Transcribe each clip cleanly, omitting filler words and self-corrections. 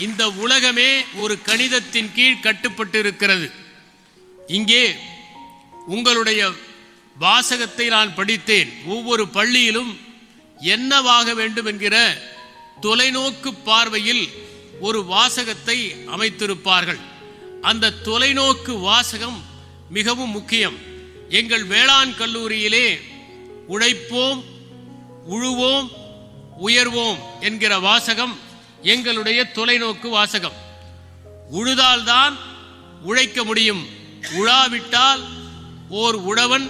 இந்த உலகமே ஒரு கணிதத்தின் கீழ் கட்டுப்பட்டு இருக்கிறது. இங்கே உங்களுடைய வாசகத்தை நான் படித்தேன். ஒவ்வொரு பள்ளியிலும் என்னவாக வேண்டும் என்கிற தொலைநோக்கு பார்வையில் ஒரு வாசகத்தை அமைத்திருப்பார்கள். அந்த தொலைநோக்கு வாசகம் மிகவும் முக்கியம். எங்கள் வேளாண் கல்லூரியிலே உழைப்போம், உழுவோம், உயர்வோம் என்கிற வாசகம் எங்களுடைய தொலைநோக்கு வாசகம். உழுதால்தான் உழைக்க முடியும். உழாவிட்டால் ஓர் உழவன்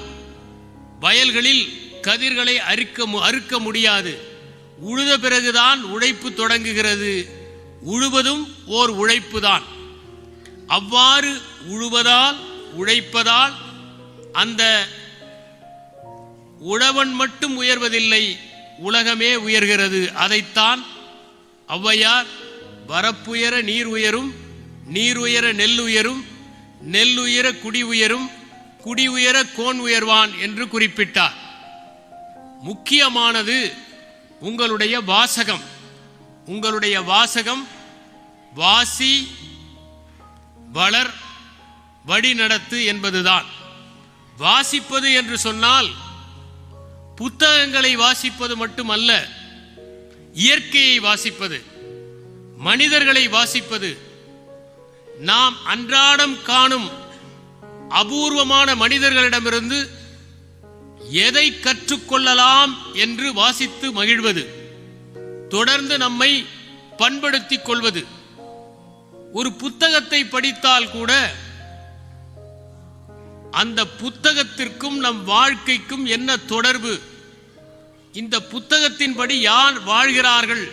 வயல்களில் கதிர்களை அறுக்க முடியாது. உழுத பிறகுதான் உழைப்பு தொடங்குகிறது. உழுவதும் ஓர் உழைப்பு தான். அவ்வாறு உழுவதால், உழைப்பதால் அந்த உழவன் மட்டும் உயர்வதில்லை, உலகமே உயர்கிறது. அதைத்தான் ஔவையார் வரப்புயர நீர் உயரும், நீர் உயர நெல் உயரும், நெல் உயர குடி உயரும், குடி உயர கோன் உயர்வான் என்று குறிப்பிட்டார். முக்கியமானது உங்களுடைய வாசகம். உங்களுடைய வாசகம் வாசி வளர் வழி நடத்து என்பதுதான். வாசிப்பது என்று சொன்னால் புத்தகங்களை வாசிப்பது மட்டுமல்ல, இயற்கையை வாசிப்பது, மனிதர்களை வாசிப்பது, நாம் அன்றாடம் காணும் அபூர்வமான மனிதர்களிடமிருந்து எதை கற்றுக்கொள்ளலாம் என்று வாசித்து மகிழ்வது, தொடர்ந்து நம்மை பண்படுத்திக் கொள்வது. ஒரு புத்தகத்தை படித்தால் கூட அந்த புத்தகத்திற்கும் நம் வாழ்க்கைக்கும் என்ன தொடர்பு, இந்த புத்தகத்தின்படி யார் வாழ்கிறார்கள்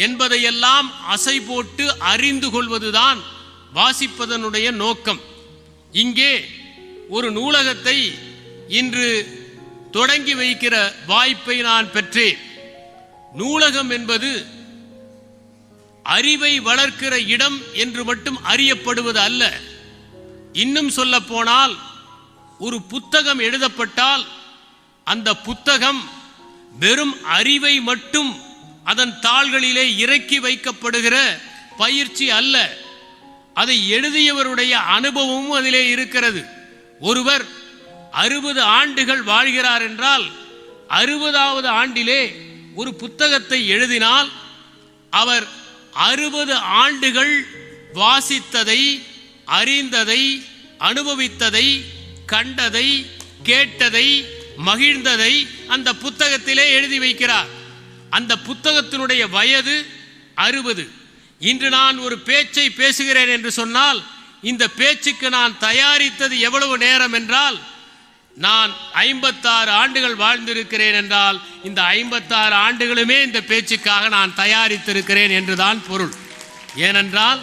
என்பதையெல்லாம் அசை போட்டு அறிந்து கொள்வதுதான் வாசிப்பதனுடைய நோக்கம். இங்கே ஒரு நூலகத்தை இன்று தொடங்கி வைக்கிற வாய்ப்பை நான் பெற்றேன். நூலகம் என்பது அறிவை வளர்க்கிற இடம் என்று மட்டும் அறியப்படுவது அல்ல. இன்னும் சொல்ல போனால், ஒரு புத்தகம் எழுதப்பட்டால் அந்த புத்தகம் வெறும் அறிவை மட்டும் அதன் தாள்களிலே இறக்கி வைக்கப்படுகிற பயிற்சி அல்ல. அதை எழுதியவருடைய அனுபவமும் அதிலே இருக்கிறது. ஒருவர் 60 ஆண்டுகள் வாழ்கிறார் என்றால் 60வது ஆண்டிலே ஒரு புத்தகத்தை எழுதினால் அவர் 60 ஆண்டுகள் வாசித்ததை, அறிந்ததை, அனுபவித்ததை, கண்டதை, கேட்டதை, மகிழ்ந்ததை அந்த புத்தகத்திலே எழுதி வைக்கிறார். அந்த புத்தகத்தினுடைய வயது 60. இன்று நான் ஒரு பேச்சை பேசுகிறேன் என்று சொன்னால் இந்த பேச்சுக்கு நான் தயாரித்தது எவ்வளவு நேரம் என்றால், நான் 56 ஆண்டுகள் வாழ்ந்திருக்கிறேன் என்றால் இந்த 56 ஆண்டுகளுமே இந்த பேச்சுக்காக நான் தயாரித்திருக்கிறேன் என்றுதான் பொருள். ஏனென்றால்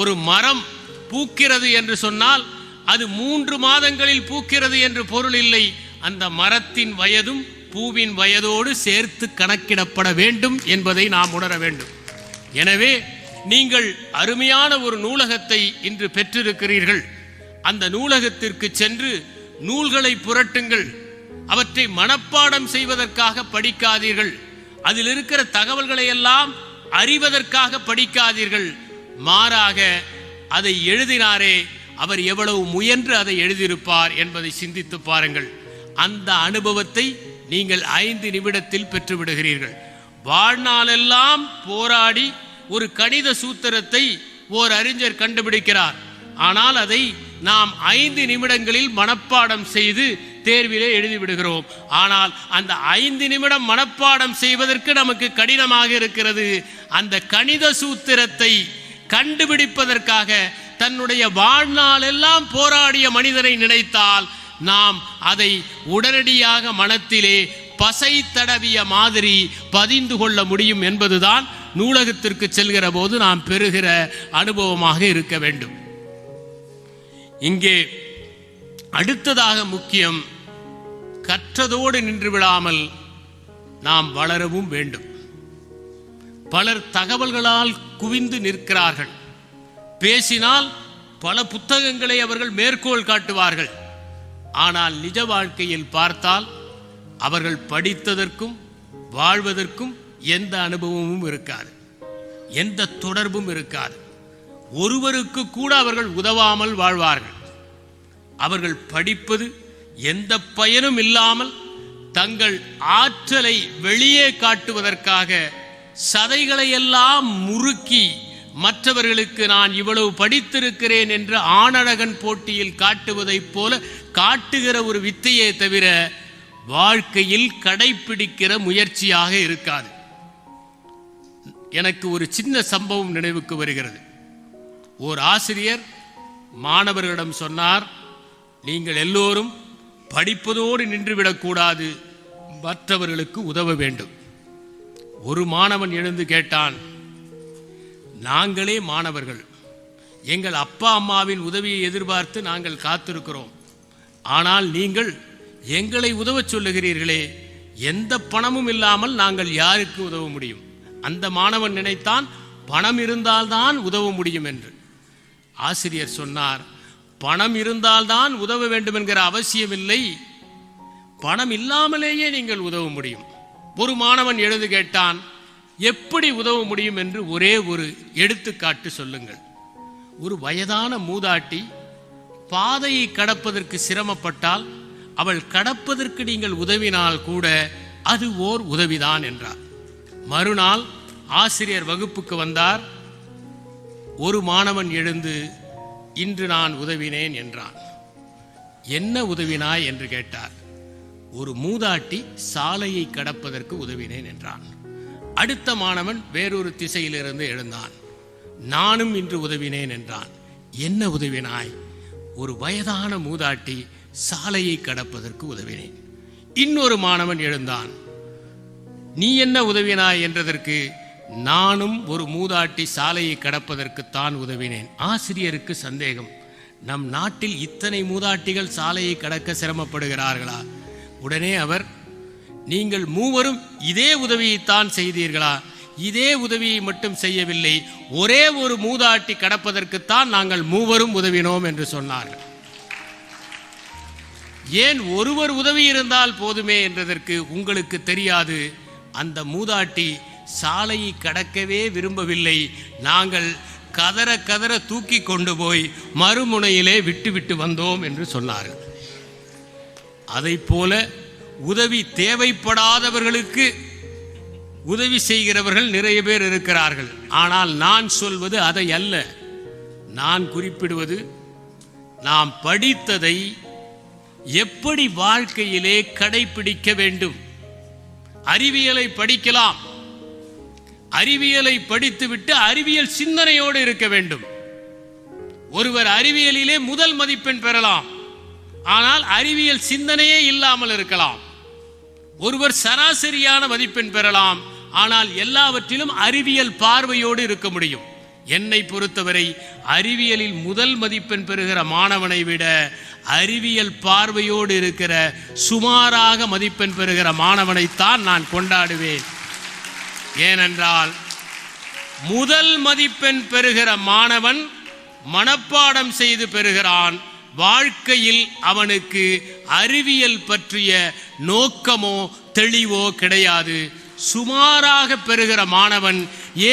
ஒரு மரம் பூக்கிறது என்று சொன்னால் அது 3 மாதங்களில் பூக்கிறது என்று பொருள் இல்லை. அந்த மரத்தின் வயதும் பூவின் வயதோடு சேர்த்து கணக்கிடப்பட வேண்டும் என்பதை நாம் உணர வேண்டும். எனவே நீங்கள் அருமையான ஒரு நூலகத்தை இன்று பெற்றிருக்கிறீர்கள். அந்த நூலகத்திற்கு சென்று நூல்களை புரட்டுங்கள். அவற்றை மனப்பாடம் செய்வதற்காக படிக்காதீர்கள். அதில் இருக்கிற தகவல்களை எல்லாம் அறிவதற்காக படிக்காதீர்கள். மாறாக அதை எழுதினாரே அவர் எவ்வளவு முயன்று அதை எழுதியிருப்பார் என்பதை சிந்தித்து பாருங்கள். அந்த அனுபவத்தை நீங்கள் 5 நிமிடத்தில் பெற்றுவிடுகிறீர்கள். வாழ்நாளெல்லாம் போராடி ஒரு கணித சூத்திரத்தை ஓர் அறிஞர் கண்டுபிடிக்கிறார். ஆனால் அதை நாம் 5 நிமிடங்களில் மனப்பாடம் செய்து தேர்விலே எழுதிவிடுகிறோம். ஆனால் அந்த 5 நிமிடம் மனப்பாடம் செய்வதற்கு நமக்கு கடினமாக இருக்கிறது. அந்த கணித சூத்திரத்தை கண்டுபிடிப்பதற்காக தன்னுடைய வாழ்நாளெல்லாம் போராடிய மனிதரை நினைத்தால் நாம் அதை உடனடியாக மனத்திலே பசை தடவிய மாதிரி பதிந்து கொள்ள முடியும் என்பதுதான் நூலகத்திற்கு செல்கிற போது நாம் பெறுகிற அனுபவமாக இருக்க வேண்டும். இங்கே அடுத்ததாக முக்கியம், கற்றதோடு நின்று விடாமல் நாம் வளரவும் வேண்டும். பலர் தகவல்களால் குவிந்து நிற்கிறார்கள். பேசினால் பல புத்தகங்களை அவர்கள் மேற்கோள் காட்டுவார்கள். ஆனால் நிஜ வாழ்க்கையில் பார்த்தால் அவர்கள் படித்ததற்கும் வாழ்வதற்கும் எந்த அனுபவமும் இருக்காது. எந்த தொடர்பும் இருக்காது. ஒருவருக்கு கூட அவர்கள் உதவாமல் வாழ்வார்கள். அவர்கள் படிப்பது எந்த பயனும் இல்லாமல் தங்கள் ஆற்றலை வெளியே காட்டுவதற்காக சதைகளை எல்லாம் முறுக்கி மற்றவர்களுக்கு நான் இவ்வளவு படித்திருக்கிறேன் என்று ஆணழகன் போட்டியில் காட்டுவதைப் போல காட்டுகிற ஒரு வித்தையே தவிர வாழ்க்கையில் கடைபிடிக்கிற முயற்சியாக இருக்காது. எனக்கு ஒரு சின்ன சம்பவம் நினைவுக்கு வருகிறது. ஓர் ஆசிரியர் மாணவர்களிடம் சொன்னார், நீங்கள் எல்லோரும் படிப்பதோடு நின்றுவிடக்கூடாது, மற்றவர்களுக்கு உதவ வேண்டும். ஒரு மாணவன் எழுந்து கேட்டான், நாங்களே மாணவர்கள், எங்கள் அப்பா அம்மாவின் உதவியை எதிர்பார்த்து நாங்கள் காத்திருக்கிறோம். ஆனால் நீங்கள் எங்களை உதவச் சொல்லுகிறீர்களே, எந்த பணமும் இல்லாமல் நாங்கள் யாருக்கு உதவ முடியும்? அந்த மாணவன் நினைத்தான் பணம் இருந்தால்தான் உதவ முடியும் என்று. ஆசிரியர் சொன்னார், பணம் இருந்தால்தான் உதவ வேண்டும் என்கிற அவசியமில்லை, பணம் இல்லாமலேயே நீங்கள் உதவ முடியும். ஒரு மாணவன் எழுந்து கேட்டான், எப்படி உதவ முடியும் என்று ஒரே ஒரு எடுத்துக்காட்டு சொல்லுங்கள். ஒரு வயதான மூதாட்டி பாதையை கடப்பதற்கு சிரமப்பட்டால் அவள் கடப்பதற்கு நீங்கள் உதவினால் கூட அது ஓர் உதவிதான் என்றார். மறுநாள் ஆசிரியர் வகுப்புக்கு வந்தார். ஒரு மாணவன் எழுந்து, இன்று நான் உதவினேன் என்றான். என்ன உதவினாய் என்று கேட்டார். ஒரு மூதாட்டி சாலையை கடப்பதற்கு உதவினேன் என்றான். அடுத்த மாணவன் வேறொரு திசையிலிருந்து எழுந்தான். நானும் இன்று உதவினேன் என்றான். என்ன உதவினாய்? ஒரு வயதான மூதாட்டி சாலையை கடப்பதற்கு உதவினேன். இன்னொரு மாணவன் எழுந்தான். நீ என்ன உதவினாய் என்றதற்கு, நானும் ஒரு மூதாட்டி சாலையை கடப்பதற்குத்தான் உதவினேன். ஆசிரியருக்கு சந்தேகம், நம் நாட்டில் இத்தனை மூதாட்டிகள் சாலையை கடக்க சிரமப்படுகிறார்களா? உடனே அவர், நீங்கள் மூவரும் இதே உதவியைத்தான் செய்தீர்களா? இதே உதவியை மட்டும் செய்யவில்லை, ஒரே ஒரு மூதாட்டி கடப்பதற்குத்தான் நாங்கள் மூவரும் உதவினோம் என்று சொன்னார்கள். ஏன் ஒருவர் உதவி இருந்தால் போதுமே என்றதற்கு உங்களுக்கு தெரியாது, அந்த மூதாட்டி சாலையை கடக்கவே விரும்பவில்லை, நாங்கள் கதற கதற தூக்கி கொண்டு போய் மறுமுனையிலே விட்டு வந்தோம் என்று சொன்னார்கள். அதைப்போல உதவி தேவைப்படாதவர்களுக்கு உதவி செய்கிறவர்கள் நிறைய பேர் இருக்கிறார்கள். ஆனால் நான் சொல்வது அதை அல்ல. நான் குறிப்பிடுவது, நாம் படித்ததை எப்படி வாழ்க்கையிலே கடைபிடிக்க வேண்டும். அறிவியலை படிக்கலாம், அறிவியலை படித்துவிட்டு அறிவியல் சிந்தனையோடு இருக்க வேண்டும். ஒருவர் அறிவியலிலே முதல் மதிப்பெண் பெறலாம், ஆனால் அறிவியல் சிந்தனையே இல்லாமல் இருக்கலாம். ஒருவர் சராசரியான மதிப்பெண் பெறலாம், ஆனால் எல்லாவற்றிலும் அறிவியல் பார்வையோடு இருக்க முடியும். என்னை பொறுத்தவரை அறிவியலில் முதல் மதிப்பெண் பெறுகிற மாணவனை விட அறிவியல் பார்வையோடு இருக்கிற சுமாராக மதிப்பெண் பெறுகிற மாணவனைத்தான் நான் கொண்டாடுவேன். ஏனென்றால் முதல் மதிப்பெண் பெறுகிற மாணவன் மனப்பாடம் செய்து பெறுகிறான். வாழ்க்கையில் அவனுக்கு அறிவியல் பற்றிய நோக்கமோ தெளிவோ கிடையாது. சுமாராக பெறுகிற மாணவன்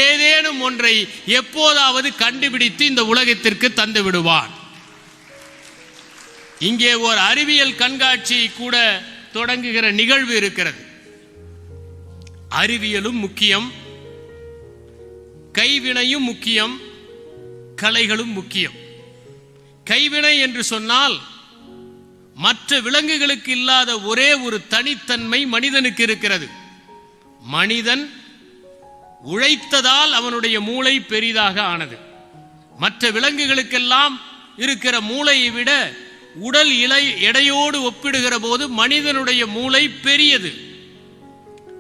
ஏதேனும் ஒன்றை எப்போதாவது கண்டுபிடித்து இந்த உலகத்திற்கு தந்து விடுவான். இங்கே ஒரு அறிவியல் கண்காட்சி கூட தொடங்குகிற நிகழ்வு இருக்கிறது. அறிவியலும் முக்கியம், கைவினையும் முக்கியம், கலைகளும் முக்கியம். கைவினை என்று சொன்னால் மற்ற விலங்குகளுக்கு இல்லாத ஒரே ஒரு தனித்தன்மை மனிதனுக்கு இருக்கிறது. மனிதன் உழைத்ததால் அவனுடைய மூளை பெரிதாக ஆனது. மற்ற விலங்குகளுக்கெல்லாம் இருக்கிற மூளையை விட உடல் எடையோடு ஒப்பிடுகிற போது மனிதனுடைய மூளை பெரியது.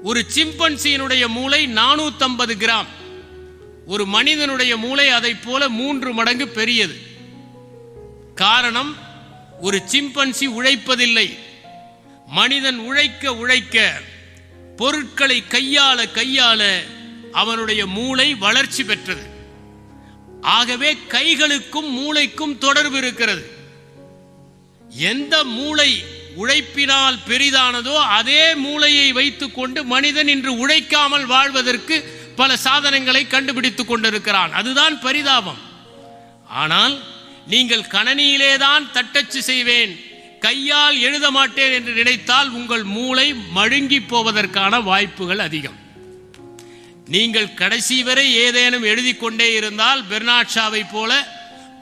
ஒரு சிம்பன்சியினுடைய மூளை 450 கிராம், ஒரு மனிதனுடைய மூளை அதை போல 3 மடங்கு பெரியது. காரணம், ஒரு சிம்பன்சி உழைப்பதில்லை. மனிதன் உழைக்க உழைக்க, பொருட்களை கையாள அவனுடைய மூளை வளர்ச்சி பெற்றது. ஆகவே கைகளுக்கும் மூளைக்கும் தொடர்பு இருக்கிறது. எந்த மூளை உழைப்பினால் பெரிதானதோ அதே மூளையை வைத்துக் கொண்டு மனிதன் இன்று உழைக்காமல் வாழ்வதற்கு பல சாதனங்களை கண்டுபிடித்துக் கொண்டிருக்கிறான். அதுதான் பரிதாபம். ஆனால் நீங்கள் கணனியிலேதான் தட்டச்சு செய்வேன், கையால் எழுத மாட்டேன் என்று நினைத்தால் உங்கள் மூளை மழுங்கி போவதற்கான வாய்ப்புகள் அதிகம். நீங்கள் கடைசி வரை ஏதேனும் எழுதி கொண்டே இருந்தால் பெர்னாட் ஷாவை போல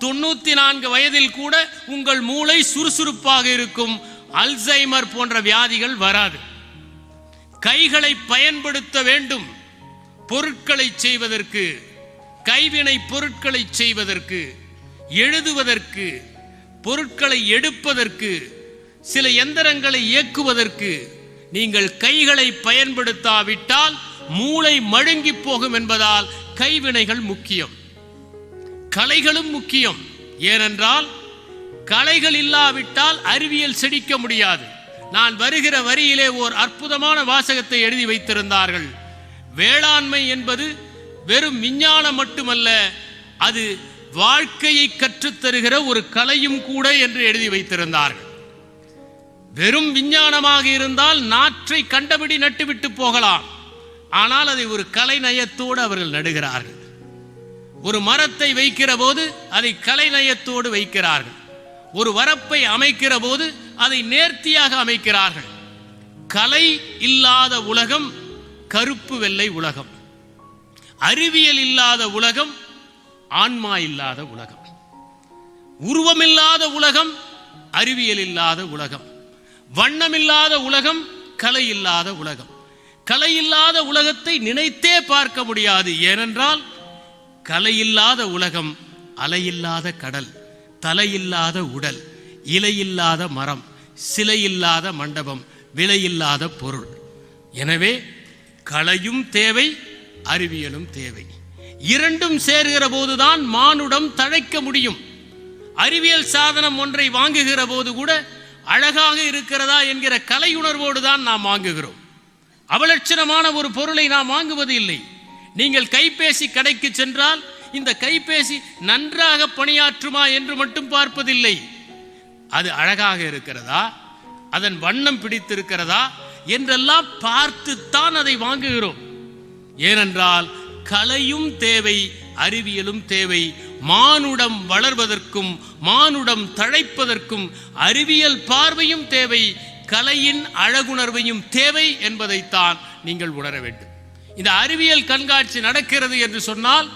94 வயதில் கூட உங்கள் மூளை சுறுசுறுப்பாக இருக்கும். அல்சைமர் போன்ற வியாதிகள் வராது. கைகளை பயன்படுத்த வேண்டும். பொருட்களை செய்வதற்கு, கைவினை பொருட்களை செய்வதற்கு, எழுதுவதற்கு, பொருட்களை எடுப்பதற்கு, சில எந்திரங்களை இயக்குவதற்கு நீங்கள் கைகளை பயன்படுத்தாவிட்டால் மூளை மழுங்கி போகும் என்பதால் கைவினைகள் முக்கியம். கலைகளும் முக்கியம். ஏனென்றால் கலைகள் இல்லாவிட்டால் அறிவியல் செழிக்க முடியாது. நான் வருகிற வரியிலே ஓர் அற்புதமான வாசகத்தை எழுதி வைத்திருந்தார்கள். வேளாண்மை என்பது வெறும் விஞ்ஞானம் மட்டுமல்ல, அது வாழ்க்கையை கற்றுத்தருகிற ஒரு கலையும் கூட என்று எழுதி வைத்திருந்தார்கள். வெறும் விஞ்ஞானமாக இருந்தால் நாற்றை கண்டபடி நட்டுவிட்டு போகலாம். ஆனால் அதை ஒரு கலை நயத்தோடு அவர்கள் நடுகிறார்கள். ஒரு மரத்தை வைக்கிற போது அதை கலை நயத்தோடு வைக்கிறார்கள். ஒரு வரப்பை அமைக்கிற போது அதை நேர்த்தியாக அமைக்கிறார்கள். கலை இல்லாத உலகம் கருப்பு வெள்ளை உலகம். அறிவியல் இல்லாத உலகம் ஆன்மா இல்லாத உலகம். உருவமில்லாத உலகம் அறிவியல் இல்லாத உலகம். வண்ணமில்லாத உலகம் கலை இல்லாத உலகம். கலை இல்லாத உலகத்தை நினைத்தே பார்க்க முடியாது. ஏனென்றால் கலையில்லாத உலகம் அலையில்லாத கடல், தலையில்லாத உடல், இலையில்லாத மரம், சிலையில்லாத மண்டபம், விலையில்லாத பொருள். எனவே கலையும் தேவை, அறிவியலும் தேவை. இரண்டும் சேர்கிற போதுதான் மானுடம் தழைக்க முடியும். அறிவியல் சாதனம் ஒன்றை வாங்குகிற போது கூட அழகாக இருக்கிறதா என்கிற கலையுணர்வோடு தான் நாம் வாங்குகிறோம். அவலட்சணமான ஒரு பொருளை நாம் வாங்குவது இல்லை. நீங்கள் கைபேசி கடைக்கு சென்றால் இந்த கைபேசி நன்றாக பணியாற்றுமா என்று மட்டும் பார்ப்பதில்லை. அது அழகாக இருக்கிறதா, அதன் வண்ணம் பிடித்திருக்கிறதா என்றெல்லாம் பார்த்துத்தான் அதை வாங்குகிறோம். ஏனென்றால் கலையும் தேவை, அறிவியலும் தேவை. மானுடம் வளர்வதற்கும் மானுடம் தழைப்பதற்கும் அறிவியல் பார்வையும் தேவை, கலையின் அழகுணர்வையும் தேவை என்பதைத்தான் நீங்கள் உணர வேண்டும். இந்த அறிவியல் கண்காட்சி நடக்கிறது என்று சொன்னால்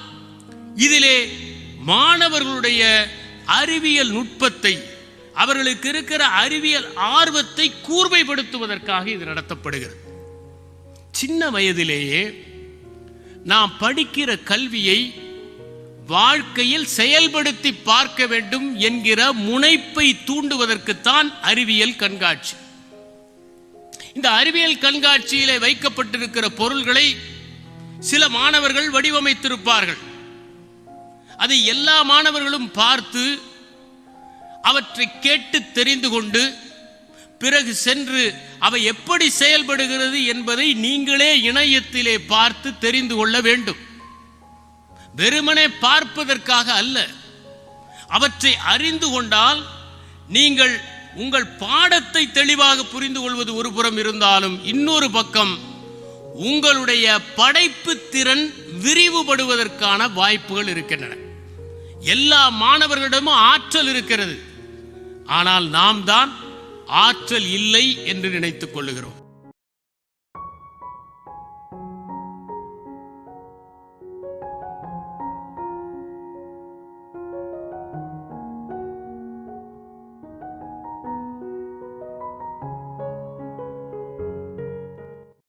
இதிலே மாணவர்களுடைய அறிவியல் நுட்பத்தை, அவர்களுக்கு இருக்கிற அறிவியல் ஆர்வத்தை கூர்மைப்படுத்துவதற்காக இது நடத்தப்படுகிறது. சின்ன வயதிலேயே நாம் படிக்கிற கல்வியை வாழ்க்கையில் செயல்படுத்தி பார்க்க வேண்டும் என்கிற முனைப்பை தூண்டுவதற்குத்தான் அறிவியல் கண்காட்சி. இந்த அறிவியல் கண்காட்சியிலே வைக்கப்பட்டிருக்கிற பொருள்களை சில மாணவர்கள் வடிவமைத்திருப்பார்கள். அதை எல்லா மாணவர்களும் பார்த்து அவற்றை கேட்டு தெரிந்து கொண்டு பிறகு சென்று அவை எப்படி செயல்படுகிறது என்பதை நீங்களே இணையத்திலே பார்த்து தெரிந்து கொள்ள வேண்டும். வெறுமனே பார்ப்பதற்காக அல்ல. அவற்றை அறிந்து கொண்டால் நீங்கள் உங்கள் பாடத்தை தெளிவாக புரிந்து கொள்வது ஒரு புறம் இருந்தாலும், இன்னொரு பக்கம் உங்களுடைய படைப்பு திறன் விரிவுபடுவதற்கான வாய்ப்புகள் இருக்கின்றன. எல்லா மாணவர்களிடமும் ஆற்றல் இருக்கிறது. ஆனால் நாம் தான் ஆற்றல் இல்லை என்று நினைத்துக் கொள்ளுகிறோம்.